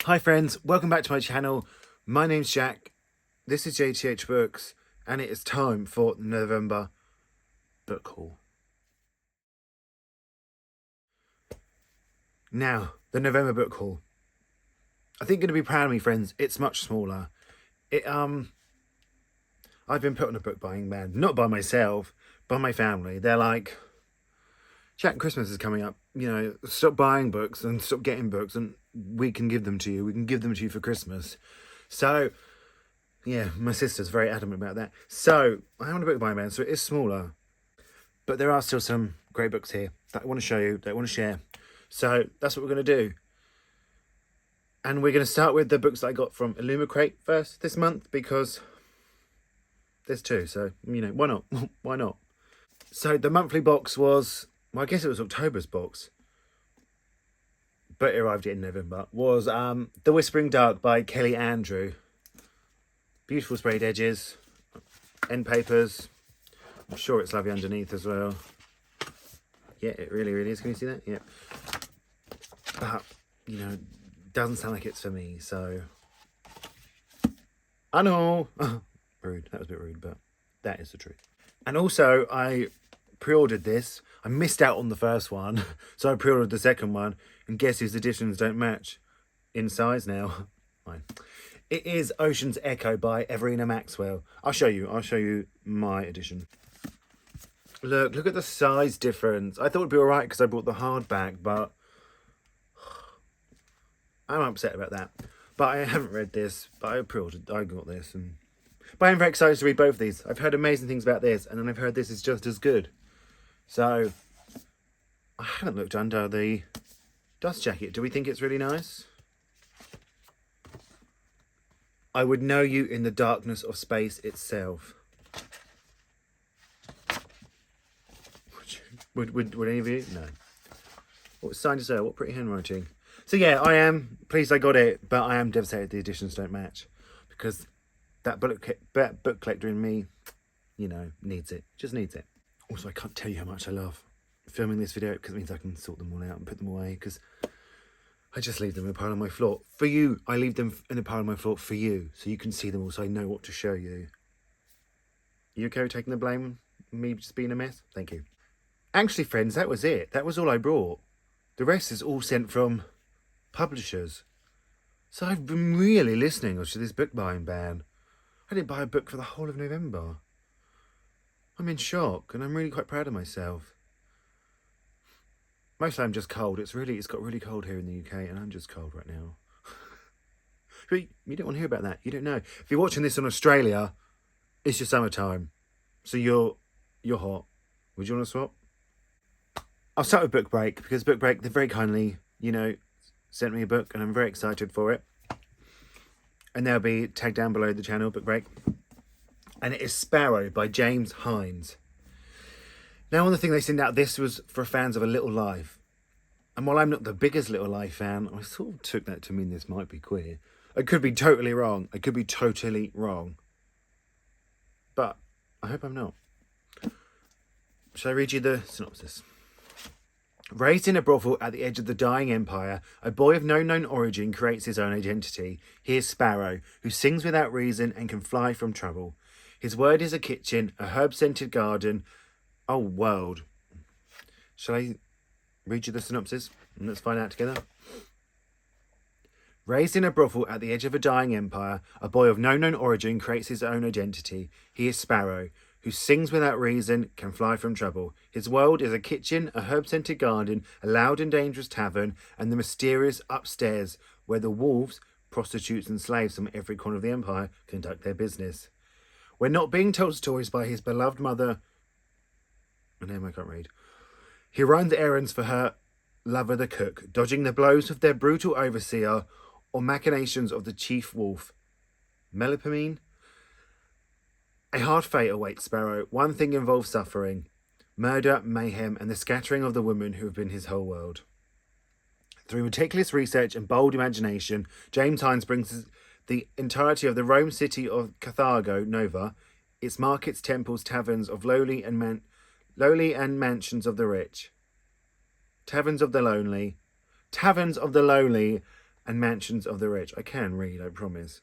Hi friends, welcome back to my channel. My name's Jack, this is Jthbooks, and it is time for November book haul. Now, the November book haul. I think you're going to be proud of me, friends. It's much smaller. I've been put on a book buying ban, not by myself, by my family. They're like, Jack, Christmas is coming up, you know, stop buying books and stop getting books and we can give them to you. We can give them to you for Christmas. So, yeah, my sister's very adamant about that. So, I am on a book buying ban, so it is smaller. But there are still some great books here that I want to show you, that I want to share. So, that's what we're going to do. And we're going to start with the books that I got from Illumicrate first this month, because there's two. So, you know, why not? Why not? So, the monthly box was, well, I guess it was October's box, but it arrived in November, was The Whispering Dark by Kelly Andrew. Beautiful sprayed edges, end papers. I'm sure it's lovely underneath as well. Yeah, it really, really is. Can you see that? Yeah. But, you know, doesn't sound like it's for me, so... I know! Rude. That was a bit rude, but that is the truth. And also, I pre-ordered this. I missed out on the first one, so I pre-ordered the second one, and guess whose editions don't match in size now? Mine. It is Ocean's Echo by Everina Maxwell. I'll show you my edition. Look at the size difference. I thought it'd be alright because I bought the hardback, but I'm upset about that. But I haven't read this, but I pre-ordered, I got this. But I'm very excited to read both of these. I've heard amazing things about this, and then I've heard this is just as good. So, I haven't looked under the dust jacket. Do we think it's really nice? I would know you in the darkness of space itself. Would any of you? No. What sign to say? What pretty handwriting. So yeah, I am pleased I got it, but I am devastated the editions don't match. Because that book collector in me, you know, needs it. Just needs it. Also, I can't tell you how much I love filming this video, because it means I can sort them all out and put them away, because I just leave them in a pile on my floor. For you, I leave them in a pile on my floor for you, so you can see them all, so I know what to show you. You okay with taking the blame? Me just being a mess? Thank you. Actually, friends, that was it. That was all I brought. The rest is all sent from publishers. So I've been really listening to this book buying ban. I didn't buy a book for the whole of November. I'm in shock, and I'm really quite proud of myself. Mostly I'm just cold. It's got really cold here in the UK, and I'm just cold right now. But you don't want to hear about that. You don't know. If you're watching this in Australia, it's your summertime. So you're hot. Would you want to swap? I'll start with Book Break, because Book Break, they very kindly, you know, sent me a book, and I'm very excited for it. And they'll be tagged down below the channel, Book Break. And it is Sparrow by James Hines. Now, one of the things they sent out, this was for fans of A Little Life. And while I'm not the biggest Little Life fan, I sort of took that to mean this might be queer. I could be totally wrong. I could be totally wrong. But I hope I'm not. Shall I read you the synopsis? Raised in a brothel at the edge of the dying empire, a boy of no known origin creates his own identity. He is Sparrow, who sings without reason and can fly from trouble. His word is a kitchen, a herb-scented garden, a world. Shall I read you the synopsis? And let's find out together. Raised in a brothel at the edge of a dying empire, a boy of no known origin creates his own identity. He is Sparrow, who sings without reason, can fly from trouble. His world is a kitchen, a herb-scented garden, a loud and dangerous tavern, and the mysterious upstairs, where the wolves, prostitutes and slaves from every corner of the empire conduct their business. When not being told stories by his beloved mother... A name I can't read. He runs errands for her lover the cook, dodging the blows of their brutal overseer or machinations of the chief wolf. Melipamine? A hard fate awaits Sparrow. One thing involves suffering. Murder, mayhem, and the scattering of the women who have been his whole world. Through meticulous research and bold imagination, James Hines brings the entirety of the Rome city of Carthago Nova, its markets, temples, taverns of lowly and mansions of the rich, taverns of the lonely, and Mansions of the Rich. I can read, I promise.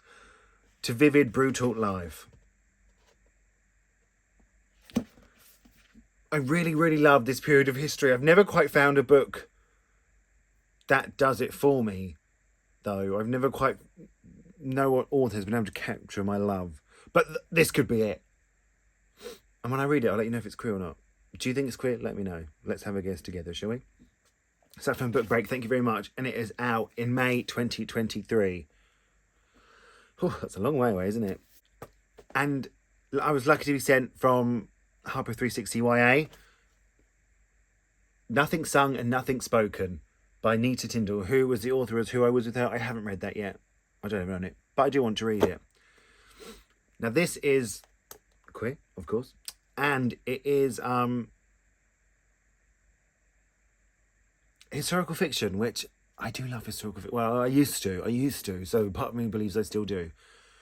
To vivid, brutal life. I really, really love this period of history. I've never quite found a book that does it for me, though. I've never quite know what author has been able to capture my love. But this could be it. And when I read it, I'll let you know if it's queer or not. Do you think it's queer? Let me know. Let's have a guess together, shall we? So from Book Break, thank you very much. And it is out in May 2023. Oh, that's a long way away, isn't it? And I was lucky to be sent from Harper 360 YA. Nothing Sung and Nothing Spoken by Nita Tyndall, who was the author of Who I Was Without. I haven't read that yet. I don't own it, but I do want to read it. Now this is queer, of course, and it is historical fiction, which I do love historical fiction. Well, I used to, so part of me believes I still do.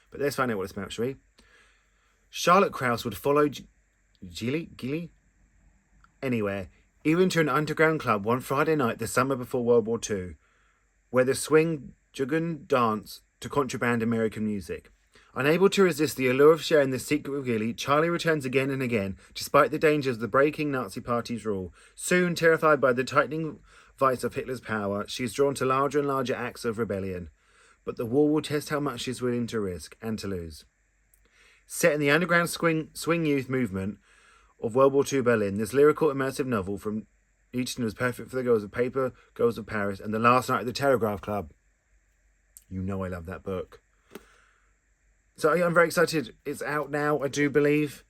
But let's find out what it's about, shall we? Charlotte Krauss would follow Gilly anywhere, even to an underground club one Friday night the summer before World War II, where the swing jugun dance to contraband American music. Unable to resist the allure of sharing the secret with Gilly, Charlie returns again and again, despite the dangers of the breaking Nazi Party's rule. Soon, terrified by the tightening vice of Hitler's power, she is drawn to larger and larger acts of rebellion. But the war will test how much she is willing to risk and to lose. Set in the underground swing youth movement of World War II Berlin, this lyrical immersive novel from Easton was perfect for the girls of Paper, Girls of Paris, and The Last Night at the Telegraph Club. You know I love that book. So I'm very excited. It's out now, I do believe.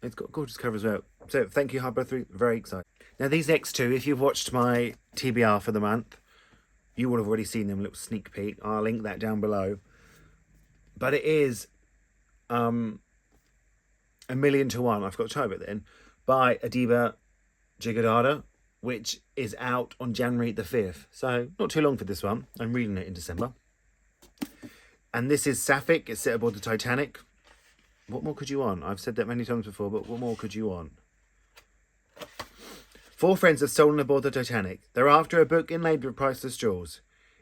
It's got a gorgeous cover as well. So thank you, Harper 3. Very excited. Now these next two, if you've watched my TBR for the month, you would have already seen them, a little sneak peek. I'll link that down below. But it is A Million to One, I forgot to type it then, by Adiba Jigadada, which is out on January the 5th. So not too long for this one. I'm reading it in December. And this is Sapphic. It's set aboard the Titanic. What more could you want? I've said that many times before, but what more could you want? 4 friends have stolen aboard the Titanic. They're after a book inlaid with priceless jewels.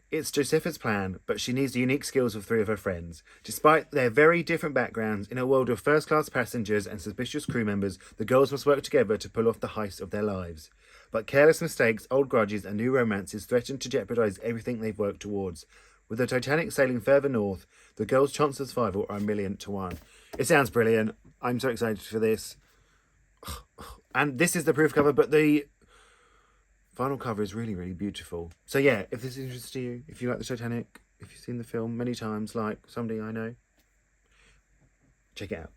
It's Josepha's plan, but she needs the unique skills of 3 of her friends. Despite their very different backgrounds, in a world of first-class passengers and suspicious crew members, the girls must work together to pull off the heist of their lives. But careless mistakes, old grudges, and new romances threaten to jeopardize everything they've worked towards. With the Titanic sailing further north, the girls' chances of survival are 1,000,000 to 1. It sounds brilliant. I'm so excited for this. And this is the proof cover, but the final cover is really, really beautiful. So yeah, if this interests you, if you like the Titanic, if you've seen the film many times, like somebody I know, check it out.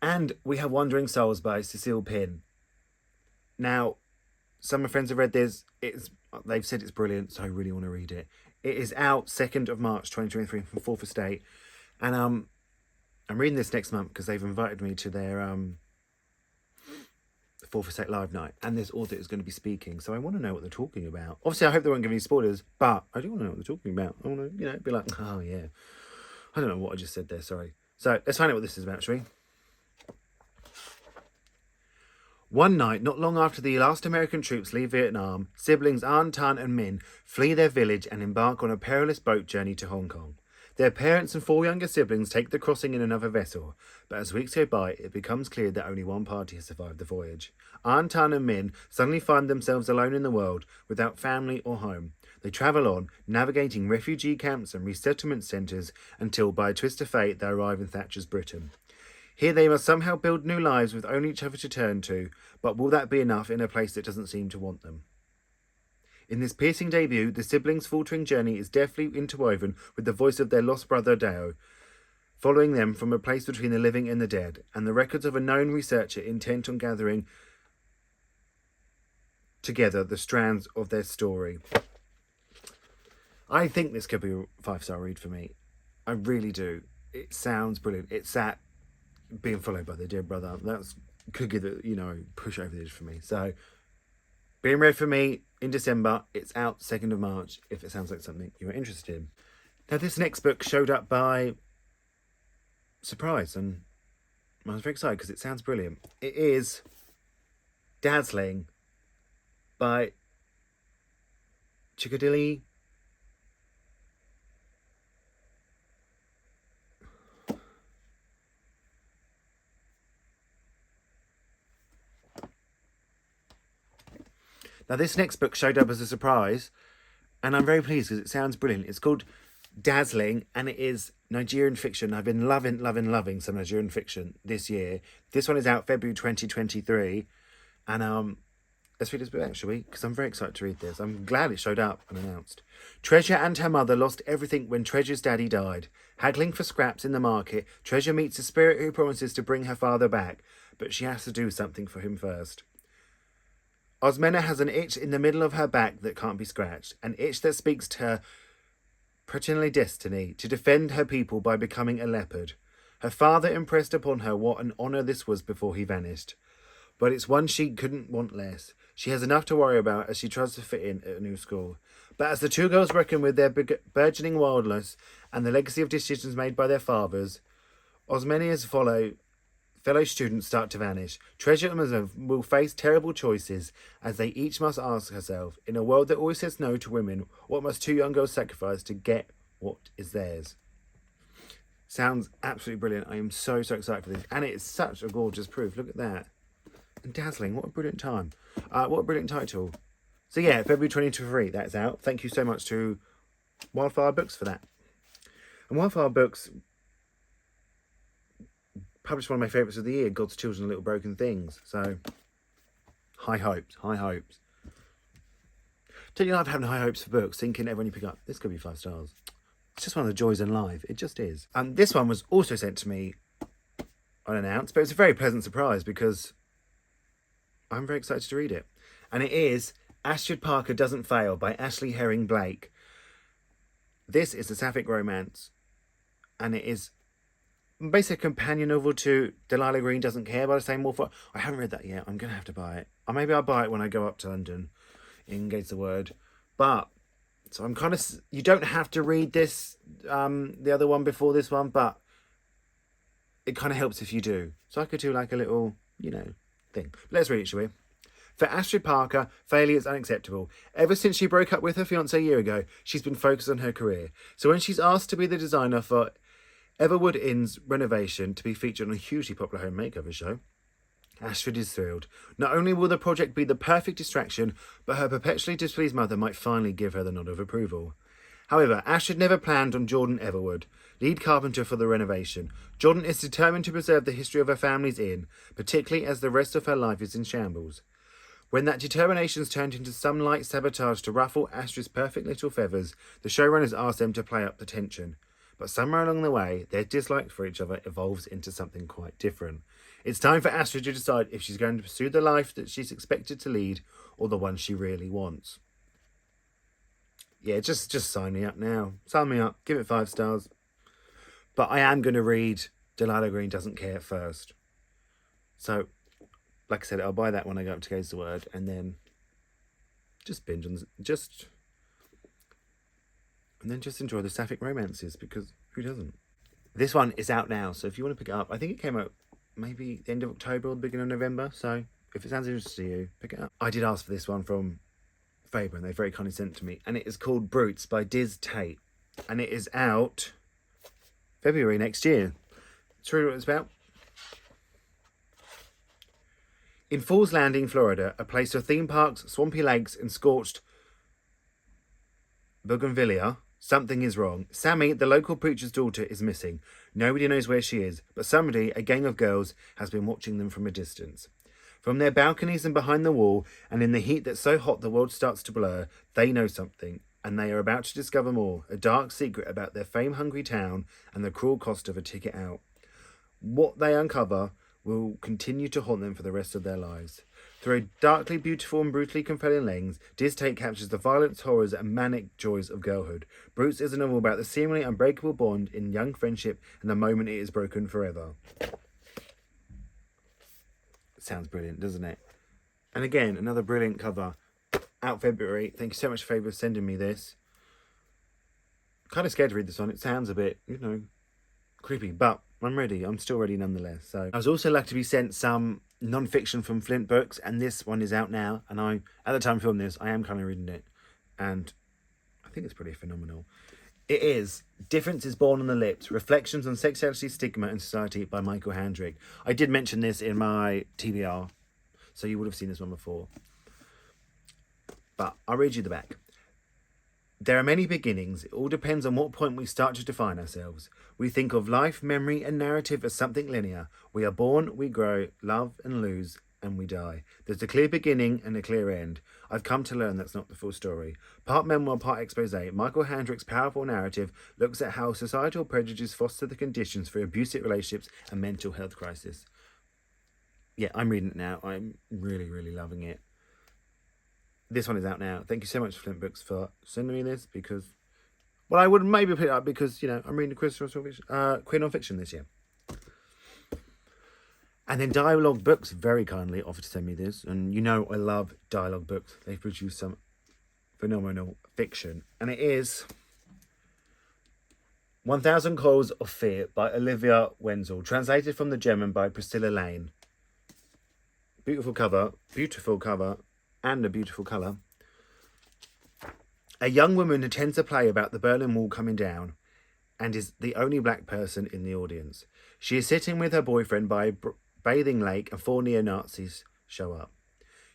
And we have Wandering Souls by Cecile Pin. Now, some of my friends have read this. They've said it's brilliant, so I really want to read it. It is out 2nd of March 2023 from 4th Estate. And I'm reading this next month because they've invited me to their 4th Estate Live night. And this author is going to be speaking. So I want to know what they're talking about. Obviously, I hope they won't give any spoilers, but I do want to know what they're talking about. I want to, be like, oh yeah. I don't know what I just said there, sorry. So let's find out what this is about, shall we? One night, not long after the last American troops leave Vietnam, siblings An, Tan and Min flee their village and embark on a perilous boat journey to Hong Kong. Their parents and 4 younger siblings take the crossing in another vessel, but as weeks go by, it becomes clear that only one party has survived the voyage. An, Tan and Min suddenly find themselves alone in the world, without family or home. They travel on, navigating refugee camps and resettlement centres until, by a twist of fate, they arrive in Thatcher's Britain. Here they must somehow build new lives with only each other to turn to, but will that be enough in a place that doesn't seem to want them? In this piercing debut, the siblings' faltering journey is deftly interwoven with the voice of their lost brother Dao, following them from a place between the living and the dead, and the records of a known researcher intent on gathering together the strands of their story. I think this could be a 5-star read for me. I really do. It sounds brilliant. It's that being followed by their dear brother. That's could give it, push over the edge for me. So, being read for me in December. It's out 2nd of March, if it sounds like something you're interested in. Now, this next book showed up by surprise, and I was very excited because it sounds brilliant. It is Dazzling by Chickadilly Now, this next book showed up as a surprise, and I'm very pleased because it sounds brilliant. It's called Dazzling, and it is Nigerian fiction. I've been loving some Nigerian fiction this year. This one is out February 2023, and let's read this book, actually, because I'm very excited to read this. I'm glad it showed up unannounced. Treasure and her mother lost everything when Treasure's daddy died. Haggling for scraps in the market, Treasure meets a spirit who promises to bring her father back, but she has to do something for him first. Osmena has an itch in the middle of her back that can't be scratched, an itch that speaks to her paternal destiny to defend her people by becoming a leopard. Her father impressed upon her what an honour this was before he vanished, but it's one she couldn't want less. She has enough to worry about as she tries to fit in at a new school. But as the two girls reckon with their burgeoning wildness and the legacy of decisions made by their fathers, Osmenia's fellow students start to vanish. Treasure and Osmena will face terrible choices as they each must ask herself, in a world that always says no to women, what must two young girls sacrifice to get what is theirs? Sounds absolutely brilliant. I am so excited for this. And it's such a gorgeous proof. Look at that. And Dazzling. What a brilliant time. What a brilliant title. So yeah, February 2023, that's out. Thank you so much to Wildfire Books for that. And Wildfire Books published one of my favourites of the year, God's Children and Little Broken Things. So, high hopes. Don't you love having high hopes for books, thinking everyone you pick up, this could be 5 stars. It's just one of the joys in life. It just is. And this one was also sent to me unannounced, but it's a very pleasant surprise because I'm very excited to read it. And it is Astrid Parker Doesn't Fail by Ashley Herring Blake. This is a sapphic romance, and it is basically a companion novel to Delilah Green Doesn't Care by the same author. I haven't read that yet. I'm going to have to buy it. Or maybe I'll buy it when I go up to London in Gates the Word. But, so I'm kind of... You don't have to read this, the other one before this one, but it kind of helps if you do. So I could do like a little, thing. But let's read it, shall we? For Astrid Parker, failure is unacceptable. Ever since she broke up with her fiancé a year ago, she's been focused on her career. So when she's asked to be the designer for Everwood Inn's renovation to be featured on a hugely popular home makeover show, Astrid is thrilled. Not only will the project be the perfect distraction, but her perpetually displeased mother might finally give her the nod of approval. However, Astrid never planned on Jordan Everwood, lead carpenter for the renovation. Jordan is determined to preserve the history of her family's inn, particularly as the rest of her life is in shambles. When that determination's turned into some light sabotage to ruffle Astrid's perfect little feathers, the showrunners ask them to play up the tension. But somewhere along the way, their dislike for each other evolves into something quite different. It's time for Astrid to decide if she's going to pursue the life that she's expected to lead or the one she really wants. Yeah, just sign me up now. Sign me up. Give it 5 stars. But I am going to read Delilah Green Doesn't Care first. So, like I said, I'll buy that when I go up to Gaze the Word and then just binge on... And then just enjoy the sapphic romances, because who doesn't? This one is out now, so if you want to pick it up, I think it came out maybe the end of October or the beginning of November, so if it sounds interesting to you, pick it up. I did ask for this one from Faber, and they very kindly sent it to me, and it is called Brutes by Diz Tate, and it is out February next year. Let's read what it's about. In Falls Landing, Florida, a place of theme parks, swampy lakes, and scorched bougainvillea, something is wrong. Sammy, the local preacher's daughter, is missing. Nobody knows where she is, but somebody, a gang of girls, has been watching them from a distance. From their balconies and behind the wall, and in the heat that's so hot the world starts to blur, they know something, and they are about to discover more, a dark secret about their fame-hungry town and the cruel cost of a ticket out. What they uncover will continue to haunt them for the rest of their lives. Through a darkly beautiful and brutally compelling lens, Diz Tate captures the violence, horrors, and manic joys of girlhood. Brutes is a novel about the seemingly unbreakable bond in young friendship and the moment it is broken forever. Sounds brilliant, doesn't it? And again, another brilliant cover. Out February. Thank you so much, Faber, for sending me this. Kind of scared to read this one. It sounds a bit, creepy, but I'm ready. I'm still ready nonetheless. So I was also lucky to be sent some non-fiction from Flint Books, and this one is out now, and at the time of filming this, I am kind of reading it, and I think it's pretty phenomenal. It is Difference is Born on the Lips, Reflections on Sexuality, Stigma and Society by Michael Handrick. I did mention this in my TBR, so you would have seen this one before. but I'll read you the back. There are many beginnings. It all depends on what point we start to define ourselves. We think of life, memory, and narrative as something linear. We are born, we grow, love and lose, and we die. There's a clear beginning and a clear end. I've come to learn that's not the full story. Part memoir, part expose, Michael Handrick's powerful narrative looks at how societal prejudice foster the conditions for abusive relationships and mental health crisis. Yeah, I'm reading it now. I'm really, really loving it. This one is out now. Thank you so much, Flint Books, for sending me this because, well, I would maybe put it up because, you know, I'm reading Queer Non-Fiction this year. And then Dialogue Books very kindly offered to send me this. And you know I love Dialogue Books. They've produced some phenomenal fiction. And it is 1000 Coils of Fear by Olivia Wenzel, translated from the German by Priscilla Lane. Beautiful cover, and a beautiful colour. A young woman attends a play about the Berlin Wall coming down and is the only black person in the audience. She is sitting with her boyfriend by a bathing lake and 4 neo-Nazis show up.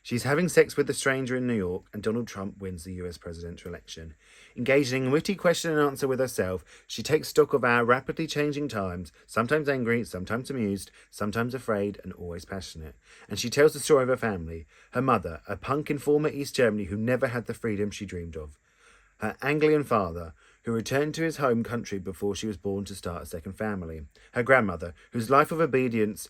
She's having sex with a stranger in New York and Donald Trump wins the US presidential election. Engaging in witty question and answer with herself, she takes stock of our rapidly changing times, sometimes angry, sometimes amused, sometimes afraid, and always passionate. And she tells the story of her family, her mother, a punk in former East Germany who never had the freedom she dreamed of, her Anglian father, who returned to his home country before she was born to start a second family, her grandmother, whose life of obedience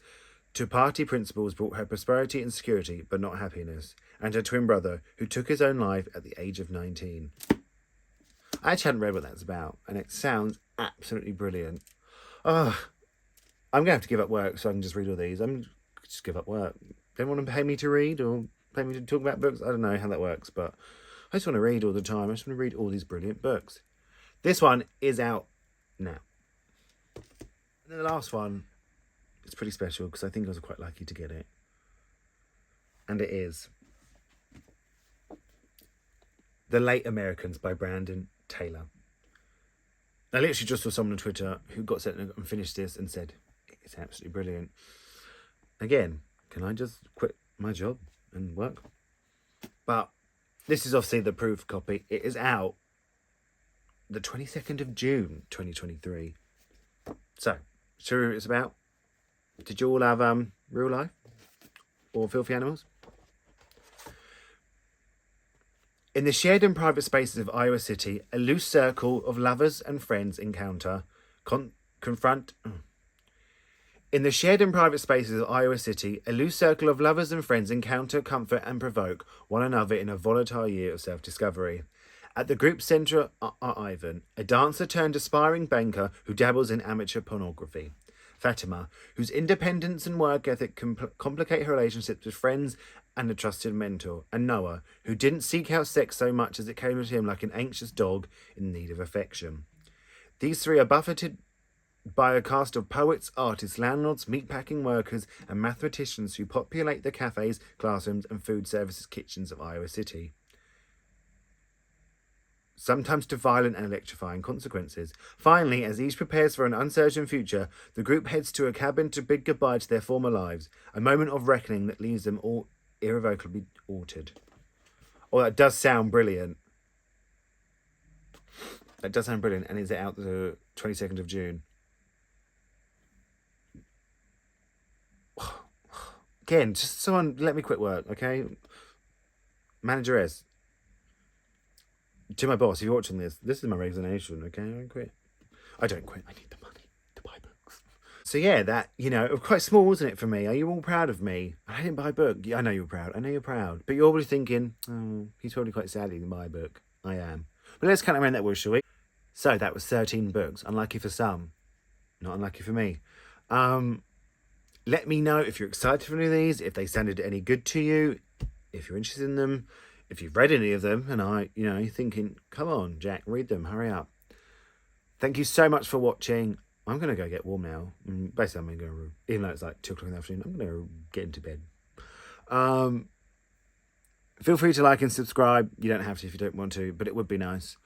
to party principles brought her prosperity and security, but not happiness, and her twin brother, who took his own life at the age of 19. I actually hadn't read what that's about, and it sounds absolutely brilliant. Oh, I'm going to have to give up work so I can just read all these. I'm just give up work. They want to pay me to read or pay me to talk about books. I don't know how that works, but I just want to read all the time. I just want to read all these brilliant books. This one is out now. And then the last one, it's pretty special because I think I was quite lucky to get it. And it is The Late Americans by Brandon Taylor. I literally just saw someone on Twitter who got sent and finished this and said, it's absolutely brilliant. Again, can I just quit my job and work? But this is obviously the proof copy. It is out the 22nd of June, 2023. So, sure what it's about? Did you all have real life or filthy animals? In the shared and private spaces of Iowa City, a loose circle of lovers and friends confront. In the shared and private spaces of Iowa City, a loose circle of lovers and friends encounter, comfort, and provoke one another in a volatile year of self-discovery. At the group's centre are Ivan, a dancer turned aspiring banker who dabbles in amateur pornography. Fatima, whose independence and work ethic complicate her relationships with friends and a trusted mentor, and Noah, who didn't seek out sex so much as it came to him like an anxious dog in need of affection. These three are buffeted by a cast of poets, artists, landlords, meatpacking workers, and mathematicians who populate the cafes, classrooms, and food services kitchens of Iowa City, sometimes to violent and electrifying consequences. Finally, as each prepares for an uncertain future, the group heads to a cabin to bid goodbye to their former lives, a moment of reckoning that leaves them all irrevocably altered. Oh, that does sound brilliant. That does sound brilliant, and is it out the 22nd of June? Again, just someone let me quit work, okay? Manageress. To my boss, if you're watching this is my resignation, okay? I don't quit. I don't quit. I need the money to buy books. So yeah, that, you know, it was quite small, wasn't it, for me? Are you all proud of me? I didn't buy a book. Yeah, I know you're proud. I know you're proud. But you're probably thinking, oh, he's probably quite sad he didn't buy a book. I am. But let's count around that wheel, shall we? So that was 13 books. Unlucky for some. Not unlucky for me. Let me know if you're excited for any of these, if they sounded any good to you, if you're interested in them, if you've read any of them, and you're thinking, come on, Jack, read them, hurry up. Thank you so much for watching. I'm going to go get warm now. Basically, I'm going to go, even though it's like 2 o'clock in the afternoon, I'm going to go get into bed. Feel free to like and subscribe. You don't have to if you don't want to, but it would be nice.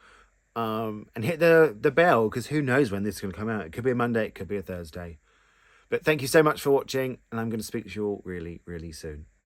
And hit the bell, because who knows when this is going to come out. It could be a Monday, it could be a Thursday. But thank you so much for watching, and I'm going to speak to you all really, really soon.